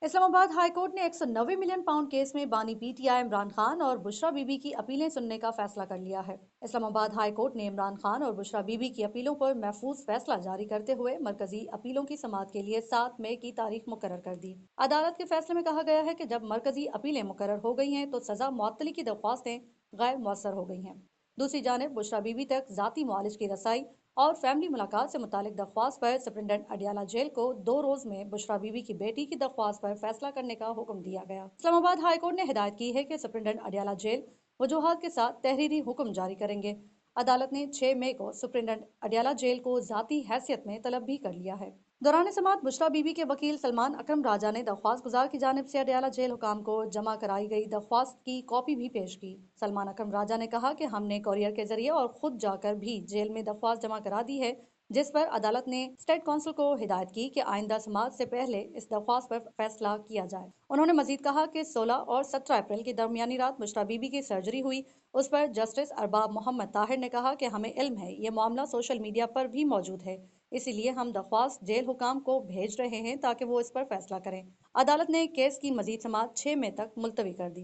Islamabad high court ने 190 million pound case में बानी पीटीआई इमरान खान और बुशरा बीबी की अपीलें सुनने का फैसला कर लिया है। इस्लामाबाद हाई कोर्ट ने इमरान खान और बुशरा बीबी की अपीलों पर महफूज फैसला जारी करते हुए मरकजी अपीलों की समाअत के लिए 7 मई की तारीख मुकर्रर कर दी। अदालत के फैसले में कहा गया है कि जब मरकजी अपीलें मुकर्रर हो गई हैं तो सजा मुअत्तली की दरख्वास्तें गैर मौसर हो गई हैं। दूसरी जानिब बुशरा बीबी तक जाती मुआलिज की रसाई और फैमिली मुलाकात से मुतालिक दरख्वास्त पर सुप्रिंटेंडेंट अडियाला जेल को 2 रोज में बुशरा बीबी की बेटी की दरख्वास्त पर फैसला करने का हुक्म दिया गया। इस्लामाबाद हाई कोर्ट ने हिदायत की है कि सुप्रिंटेंडेंट अडियाला जेल वजूहात के साथ तहरीरी हुक्म जारी करेंगे। अदालत ने 6 मई को सुप्रिंटेंडेंट अडियाला जेल को जाती हैसियत में तलब भी कर लिया है। दौरान समाअत बुशरा बीबी के वकील सलमान अकरम राजा ने दरख्वास्त गुजार की जानिब से अडियाला जेल हुकाम को जमा कराई गई दरख्वास्त की कॉपी भी पेश की। सलमान अकरम राजा ने कहा कि हमने कोरियर के जरिए और खुद जाकर भी जेल में दरख्वास्त जमा करा दी है, जिस पर अदालत ने स्टेट काउंसिल को हिदायत की कि आइंदा समाअत से पहले इस दरख्वास्त पर फैसला किया जाए। उन्होंने मजीद कहा कि 16 और 17 अप्रैल की दरमियानी रात बुशरा बीबी की सर्जरी हुई। उस पर जस्टिस अरबाब मोहम्मद ताहिर ने कहा कि हमें इल्म है ये मामला सोशल मीडिया पर भी मौजूद है, इसीलिए हम दरख्वास्त जेल हुकाम को भेज रहे हैं ताकि वो इस पर फैसला करें। अदालत ने केस की मजीद समाअत 6 मई तक मुलतवी कर दी।